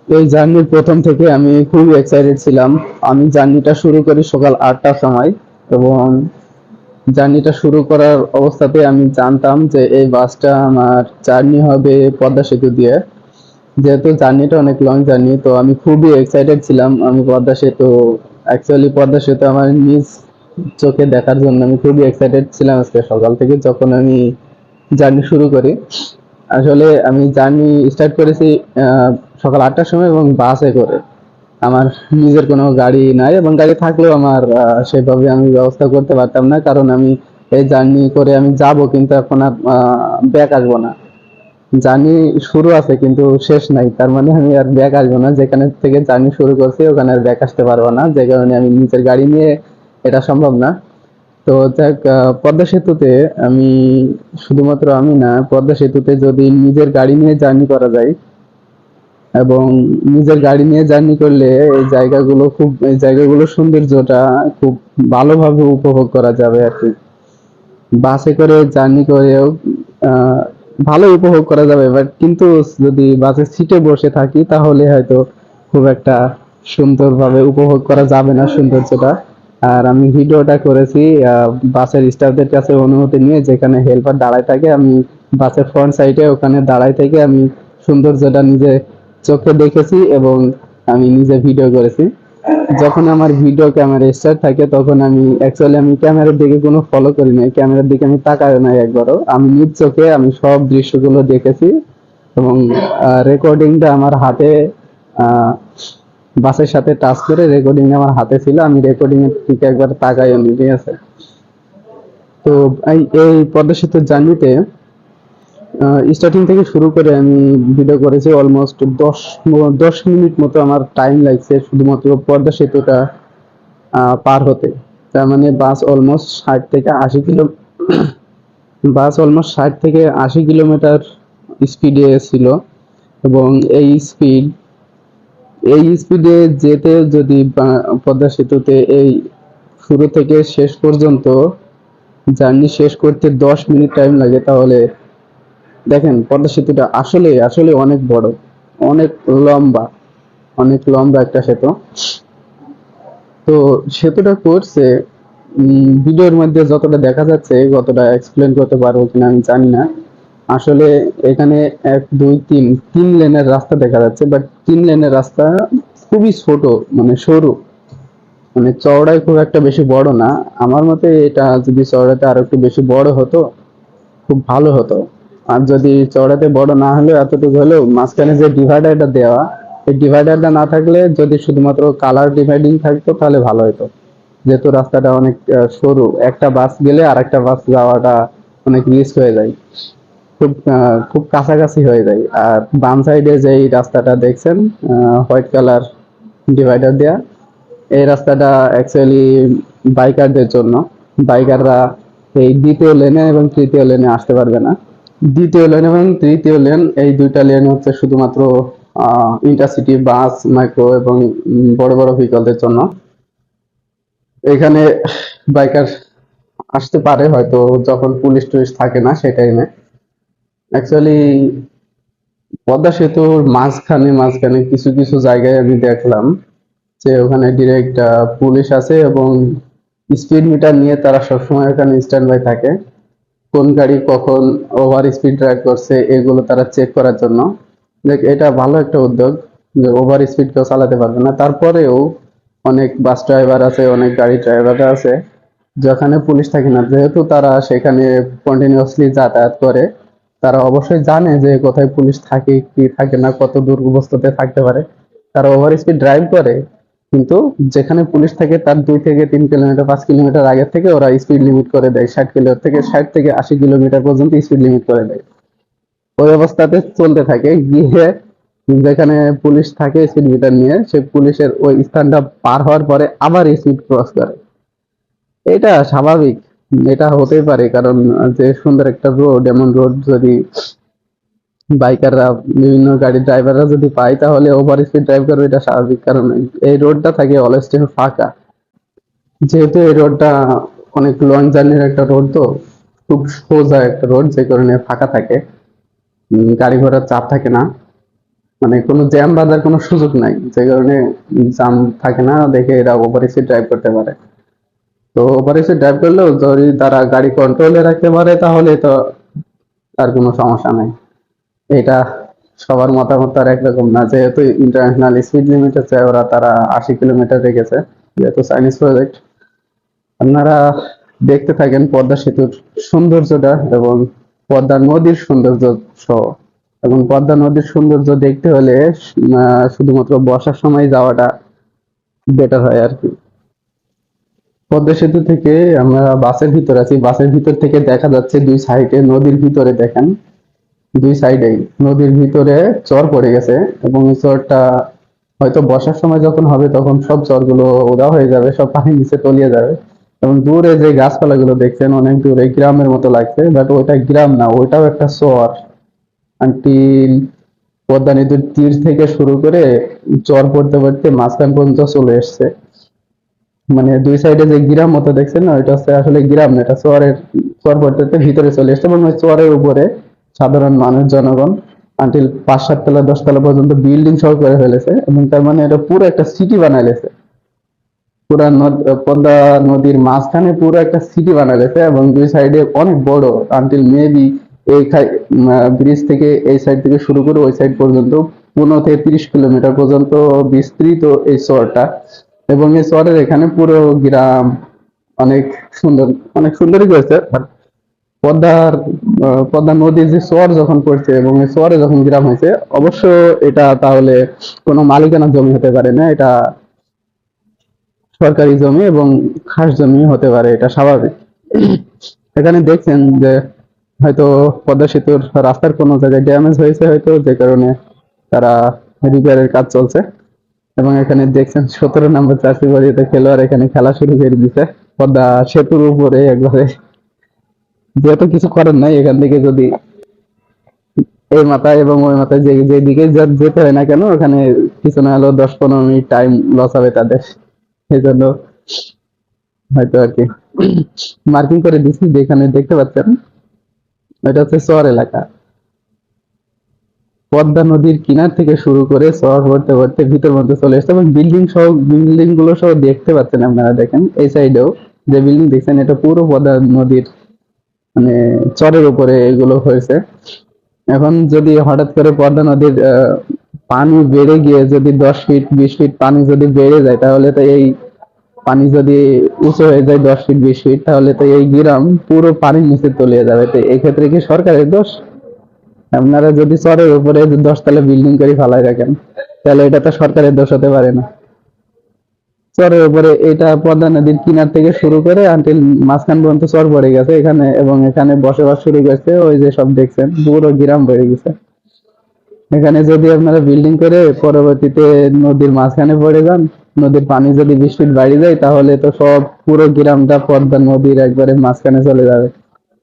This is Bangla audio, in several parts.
এই জার্নির প্রথম থেকে আমি খুবই এক্সাইটেড ছিলাম। আমি জার্নিটা শুরু করি সকাল ৮টার সময়, এবং জার্নিটা শুরু করার অবস্থাতে আমি জানতাম যে এই বাসটা আমার জার্নি হবে পদ্মা সেতু দিয়ে। যেহেতু জার্নিটা অনেক লং জার্নি, তো আমি খুবই এক্সাইটেড ছিলাম। আমি পদ্মা সেতু আমার নিজ চোখে দেখার জন্য আমি খুবই এক্সাইটেড ছিলাম আজকে সকাল থেকে, যখন আমি জার্নি শুরু করি। আসলে আমি জার্নি স্টার্ট করেছি আহ, সকাল ৮টার সময়, এবং বাসে করে। আমার নিজের কোনো গাড়ি নাই, এবং গাড়ি থাকলেও আমার সেভাবে আমি ব্যবস্থা করতে পারতাম না, কারণ আমি এই জার্নি করে আমি যাব, কিন্তু এখন আর ব্যাক আসবো না। জার্নি শুরু আছে কিন্তু শেষ নাই, তার মানে আমি আর ব্যাক আসবো না। যেখানে থেকে জার্নি শুরু করছি ওখানে আর ব্যাক আসতে পারবো না, যে কারণে আমি নিজের গাড়ি নিয়ে এটা সম্ভব না। তো যাক, পদ্মা সেতুতে আমি, শুধুমাত্র আমি না, পদ্মা সেতুতে যদি নিজের গাড়ি নিয়ে জার্নি করা যায়, এবং নিজের গাড়ি নিয়ে জার্নি করলে এই জায়গাগুলোর সৌন্দর্যটা খুব ভালোভাবে উপভোগ করা যাবে আর কি। বাসে করে জার্নি করেও আহ, ভালো উপভোগ করা যাবে, বাট কিন্তু যদি বাসের সিটে বসে থাকি তাহলে হয়তো খুব একটা সুন্দরভাবে উপভোগ করা যাবে না সৌন্দর্যটা। আর আমি ভিডিওটা করেছি বাসের স্টাফদের কাছে অনুমতি নিয়ে, যেখানে হেল্পার দাঁড়ায় থাকে, আমি বাসের ফ্রন্ট সাইডে ওখানে দাঁড়ায় থেকে আমি সৌন্দর্যটা নিজে চোখে দেখেছি, এবং আমি নিজে ভিডিও করেছি। যখন আমার ভিডিও ক্যামেরা স্টার্ট থাকে, তখন আমি ক্যামেরার দিকে কোনো ফলো করি নাই, ক্যামেরার দিকে আমি তাকাই নাই একবারও। আমি নিজ চোখে আমি সব দৃশ্যগুলো দেখেছি, এবং রেকর্ডিংটা আমার হাতে, আহ, বাসের সাথে টাচ করে রেকর্ডিং আমার হাতে ছিল। আমি রেকর্ডিং এর দিকে একবার তাকাই নি, ঠিক আছে। তো এই পদ্মা সেতুর জার্নিতে স্টার্টিং থেকে শুরু করে আমি ভিডিও করেছি অলমোস্ট ১০ মিনিট মতো আমার টাইম লাগছে শুধুমাত্র পদ্মা সেতুটা পার হতে। তার মানে বাস অলমোস্ট ৬০ থেকে ৮০ কিলোমিটার স্পিডে ছিল। এবং এই স্পিড এই স্পিডে যেতে যদি পদ্মা সেতুতে এই শুরু থেকে শেষ পর্যন্ত জার্নি শেষ করতে ১০ মিনিট টাইম লাগে, তাহলে দেখেন পদ্মা সেতুটা আসলে আসলে অনেক বড়, অনেক লম্বা, অনেক লম্বা একটা সেতু। তো সেতুটা করছে, ভিডিওর মধ্যে যতটা দেখা যাচ্ছে, কতটা এক্সপ্লেন করতে পারবো কিনা আমি জানি না। আসলে এখানে এক দুই তিন তিন লেনের রাস্তা দেখা যাচ্ছে, বাট তিন লেনের রাস্তা খুবই ছোট, মানে সরু, মানে চওড়ায় খুব একটা বেশি বড় না। আমার মতে এটা যদি চওড়াতে আরো একটু বেশি বড় হতো, খুব ভালো হতো। আর যদি চওড়াতে বড় না হলেও এতটুকু হলেও মাঝখানে যে ডিভাইডারটা দেওয়া, এই ডিভাইডারটা না থাকলে, যদি শুধুমাত্র কালার ডিভাইডিং থাকতো তাহলে ভালো হতো। যেহেতু রাস্তাটা অনেক সরু, একটা বাস গেলে আর একটা বাস যাওয়াটা অনেক রিস্ক হয়ে যায়, খুব কাছাকাছি হয়ে যায়। আর বাম সাইডে যেই রাস্তাটা দেখছেন, হোয়াইট কালার ডিভাইডার দেয়া, এই রাস্তাটা অ্যাকচুয়ালি বাইকারদের জন্য। বাইকাররা এই দ্বিতীয় লেনে এবং তৃতীয় লেনে আসতে পারবে না। দ্বিতীয় লেন এবং তৃতীয় লেন, এই দুইটা লেন হচ্ছে শুধুমাত্র ইন্টারসিটি বাস, মাইক্রো এবং বড় বড় ভেহিকলদের জন্য। এখানে বাইকার আসতে পারে হয়তো যখন পুলিশ টুলিশ থাকে না সেই টাইমে। অ্যাকচুয়ালি পদ্মা সেতুর মাঝখানে মাঝখানে কিছু কিছু জায়গায় আমি দেখলাম যে ওখানে ডিরেক্ট পুলিশ আছে, এবং স্পিড মিটার নিয়ে তারা সবসময় ওখানে স্ট্যান্ড বাই থাকে। কোন গাড়ি কখন ওভার স্পিড ড্রাইভ করছে এগুলো তারা চেক করার জন্য। দেখ, এটা ভালো একটা উদ্যোগ, যে ওভার স্পিড কেউ চালাতে পারবে না। তারপরেও অনেক বাস ড্রাইভার আছে, অনেক গাড়ি ড্রাইভার আছে, যেখানে পুলিশ থাকে না, যেহেতু তারা সেখানে কন্টিনিউয়াসলি যাতায়াত করে, তারা অবশ্যই জানে যে কোথায় পুলিশ থাকে কি থাকে না, কত দূর অবস্থাতে থাকতে পারে। তারা ওভার স্পিড ড্রাইভ করে, কিন্তু যেখানে পুলিশ থাকে তার ২ থেকে ৩ কিলোমিটার ৫ কিলোমিটার আগে থেকে ওরা স্পিড লিমিট করে দেয়, ৬০ থেকে ৮০ কিলোমিটার পর্যন্ত স্পিড লিমিট করে দেয়। ওই অবস্থাতে চলতে থাকে গিয়ে, যেখানে পুলিশ থাকে স্পিড মিটার নিয়ে, সে পুলিশের ওই স্থানটা পার হওয়ার পরে আবার স্পিড ক্রস করে। এটা স্বাভাবিক, এটা হতেই পারে, কারণ যে সুন্দর একটা রোড, এমন রোড যদি বাইকাররা, বিভিন্ন গাড়ির ড্রাইভাররা যদি পায়, তাহলে ওভার স্পিড ড্রাইভ করবে, এটা স্বাভাবিক। কারণ এই রোডটা থাকে অলওয়েজ টাইম ফাঁকা। যেহেতু এই রোডটা অনেক লং জার্নির একটা রোড, তো খুব সোজা একটা রোড, যে কারণে ফাঁকা থাকে, গাড়ি ঘোড়ার চাপ থাকে না। মানে কোনো জ্যাম বাঁধার কোনো সুযোগ নাই, যে কারণে জ্যাম থাকে না দেখে এরা ওভার স্পিড ড্রাইভ করতে পারে। তো ওভার স্পিড ড্রাইভ করলেও যদি তারা গাড়ি কন্ট্রোলে রাখতে পারে তাহলে তো আর কোনো সমস্যা নাই। এটা সবার মতামত আর একরকম না, যেহেতু ইন্টারন্যাশনাল স্পিড লিমিট হচ্ছে ওরা তারা 80 কিলোমিটার রেখেছে, যেহেতু চাইনিজ প্রজেক্ট। আপনারা দেখতে থাকেন পদ্মা সেতুর সৌন্দর্যটা এবং পদ্মা নদীর সৌন্দর্য সহ। এবং পদ্মা নদীর সৌন্দর্য দেখতে হলে শুধুমাত্র বর্ষার সময় যাওয়াটা বেটার হয় আর কি। পদ্মা সেতু থেকে আমরা বাসের ভিতর আছি, বাসের ভিতর থেকে দেখা যাচ্ছে দুই সাইডে নদীর ভিতরে দেখেন, দুই সাইডেই নদীর ভিতরে চর পড়ে গেছে এবং এই চরটা হয়তো বর্ষার সময় যখন হবে তখন সব চরগুলো উদা হয়ে যাবে, সব পানির নিচে তলিয়ে যাবে। এবং দূরে যে গাছপালাগুলো দেখছেন অনেক দূরে গ্রামের মতো লাগছে, বাট ওইটা গ্রাম না, ওইটাও একটা চর। আনটিল পদ্মা নদীর তীর থেকে শুরু করে চর পড়তে পড়তে মাঝখান পর্যন্ত চলে এসছে। মানে দুই সাইডে যে গ্রাম মতো দেখছেন না, ওইটা হচ্ছে আসলে গ্রাম না, এটা চরের। চর পড়তে পড়তে ভিতরে চলে এসছে এবং ওই চরের উপরে সাধারণ মানুষ জনগণ আনটিল 5-7 তলা 10 তলা পর্যন্ত বিল্ডিং সহ করে ফেলেছে, এবং তার মানে এটা পুরো একটা সিটি বানাইলেছে। পুরা পদ্মা নদীর মাঝখানে পুরো একটা সিটি বানাইলেছে এবং দুই সাইডে অনেক বড়, আনটিল মেবি এই ব্রিজ থেকে এই সাইড থেকে শুরু করে ওই সাইড পর্যন্ত 15 থেকে 30 কিলোমিটার পর্যন্ত বিস্তৃত এই চরটা। এবং এই চরের এখানে পুরো গ্রাম অনেক সুন্দর, অনেক সুন্দরই করেছে। But পদ্মা নদীর যে চর যখন পড়ছে এবং এই চরে যখন গ্রাম হয়েছে, অবশ্য এটা তাহলে কোনো মালিকানা জমি হতে পারে না, এটা সরকারি জমি এবং খাস জমি হতে পারে, এটা স্বাভাবিক। এখানে দেখছেন যে হয়তো পদ্মা সেতুর রাস্তার কোনো জায়গায় ড্যামেজ হয়েছে হয়তো, যে কারণে তারা রিপেয়ারের কাজ চলছে। এবং এখানে দেখছেন 17 নম্বর জার্সি পরিহিত খেলোয়াড় এখানে খেলা শুরু করে দিছে পদ্মা সেতুর উপরে একবারে। যেহেতু কিছু করার নাই, এখান থেকে যদি এই মাথায় এবং ওই মাথায় যেদিকে যেতে হয় না কেন, ওখানে কিছু না হলেও 10-15 মিনিট টাইম লস হবে তাদের। এই জন্য হয়তো আর কি মার্কিং করে দিচ্ছি, যেখানে দেখতে পাচ্ছেন এটা হচ্ছে চর এলাকা। পদ্মা নদীর কিনার থেকে শুরু করে চর পড়তে পড়তে ভিতর মধ্যে চলে এসছে এবং বিল্ডিং গুলো সহ দেখতে পাচ্ছেন আপনারা, দেখেন এই সাইডেও যে বিল্ডিং দেখছেন এটা পুরো পদ্মা নদীর মানে চরের উপরে এগুলো হয়েছে। এখন যদি হঠাৎ করে পদ্মা নদীর পানি বেড়ে গিয়ে যদি 10 ফিট 20 ফিট পানি যদি বেড়ে যায়, তাহলে তো এই পানি যদি উঁচু হয়ে যায় 10 ফিট 20 ফিট, তাহলে তো এই গ্রাম পুরো পানির নিচে তলিয়ে যাবে। তো এই ক্ষেত্রে কি সরকারের দোষ? আপনারা যদি চরের উপরে 10 তলা বিল্ডিং করে ফেলায় রাখেন, তাহলে এটা তো সরকারের দোষ হতে পারে না। চরের উপরে এটা পদ্মা নদীর কিনার থেকে শুরু করে আনটিল মাঝখান পর্যন্ত চর পড়ে গেছে এখানে, এবং এখানে বসবাস শুরু করছে ওই যে সব দেখছেন পুরো গ্রাম বেড়ে গেছে। এখানে যদি আপনারা বিল্ডিং করে পরবর্তীতে নদীর মাঝখানে পড়ে যান, নদীর পানি যদি 20 ফিট বাড়ি যায়, তাহলে তো সব পুরো গ্রামটা পদ্মা নদীর একবারে মাঝখানে চলে যাবে।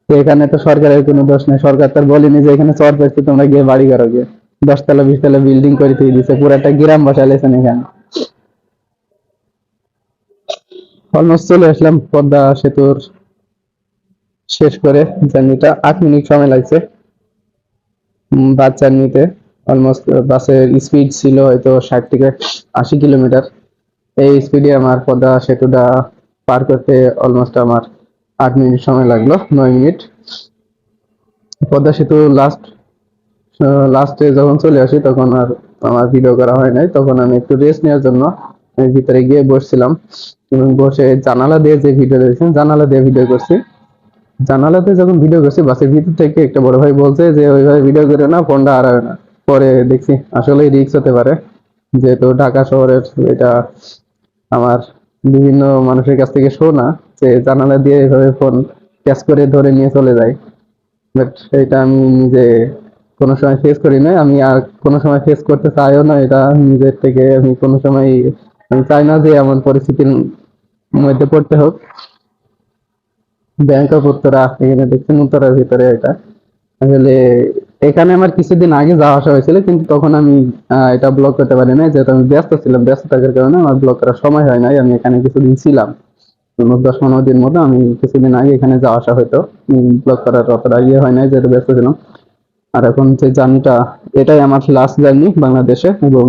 তো এখানে তো সরকারের কোনো দোষ নেই, সরকার তার বলেনি যে এখানে চর পেয়েছে তোমরা গিয়ে বাড়ি করো গিয়ে 10 তলা 20 তলা বিল্ডিং করে দিয়ে দিচ্ছে, পুরো একটা গ্রাম বসালেছেন এখানে। অলমোস্ট চলে আসলাম পদ্মা সেতুর শেষ করে। জার্নিটা 8 মিনিট সময় লাগছে বাস জার্নিতে। অলমোস্ট বাসের স্পিড ছিল হয়তো 60 থেকে 80 কিলোমিটার। এই স্পিডে আমার পদ্মা সেতুটা পার করতে অলমোস্ট আমার 8 মিনিট সময় লাগলো, 9 মিনিট। পদ্মা সেতু লাস্টে যখন চলে আসি তখন আর আমার ভিডিও করা হয় নাই, তখন আমি একটু রেস্ট নেওয়ার জন্য আমি ভিতরে গিয়ে বসছিলাম এবং বসে জানালা দিয়ে যে ভিডিও দেখছেন জানালা দিয়ে ভিডিও করছি। জানালাতে যখন ভিডিও করছি বাসের ভিতর থেকে একটা বড় ভাই বলছে যে ওইভাবে ভিডিও করে না, ফোনটা হারাবে না। পরে দেখছি আসলে রিস্ক হতে পারে, যেহেতু ঢাকা শহরের এটা আমার বিভিন্ন মানুষের কাছ থেকে শোনা যে জানালা দিয়ে এভাবে ফোন ক্যাচ করে ধরে নিয়ে চলে যায়। বাট এটা আমি নিজে কোনো সময় ফেস করি নাই, আমি আর কোনো সময় ফেস করতে চাইও না। এটা নিজের থেকে আমি কোনো সময় আমি চাই না যে এমন পরিস্থিতির মধ্যে পড়তে হোক। ব্যাংক অফ উত্তরা, এখানে দেখছেন উত্তরার ভিতরে এটা আসলে। এখানে আমার কিছুদিন আগে যাওয়া আসা হয়েছিল, কিন্তু তখন আমি এটা ব্লগ করতে পারি না, যেহেতু আমি ব্যস্ত ছিলাম, ব্যস্ত থাকার কারণে আমার ব্লগ করার সময় হয় নাই। আমি এখানে কিছুদিন ছিলাম, 10-15 দিন মতো আমি কিছুদিন আগে এখানে যাওয়া আসা হয়তো ব্লগ করার অতটা ইয়ে হয় নাই, যেহেতু ব্যস্ত ছিলাম। আর এখন যে জার্নিটা, এটাই আমার লাস্ট জার্নি বাংলাদেশে, এবং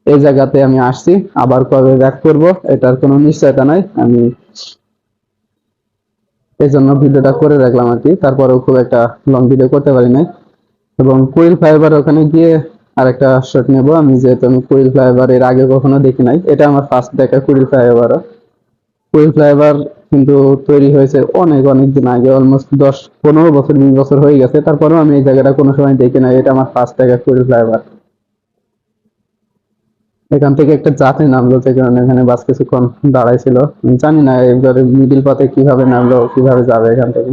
এই জায়গাতে আমি আসছি। আবার কবে ব্যাক করব এটার কোনো নিশ্চয়তা নাই। আমি এই জন্য ভিডিওটা করে রাখলাম আর কি, তারপরেও খুব একটা লং ভিডিও করতে পারি নাই। এবং কুইল ফ্লাইওভার ওখানে গিয়ে আরেকটা শট নেব আমি, যেহেতু আমি কুইল ফ্লাইওভার এর আগে কখনো দেখি নাই, এটা আমার ফার্স্ট দেখা কুইল ফ্লাইওভার। কুইল ফ্লাইওভার কিন্তু তৈরি হয়েছে অনেক অনেক দিন আগে, অলমোস্ট 10-15 বছর 20 বছর হয়ে গেছে, তারপরেও আমি এই জায়গাটা কোনো সময় দেখি নাই। এটা আমার ফার্স্ট দেখা কুইল ফ্লাইওভার। এখান থেকে একটা যাত্রী নামলো, যে কারণে এখানে বাস কিছুক্ষণ দাঁড়াইছিল। আমি জানি না এবারে মিডিল পথে কিভাবে নামলো, কিভাবে যাবে এখান থেকে।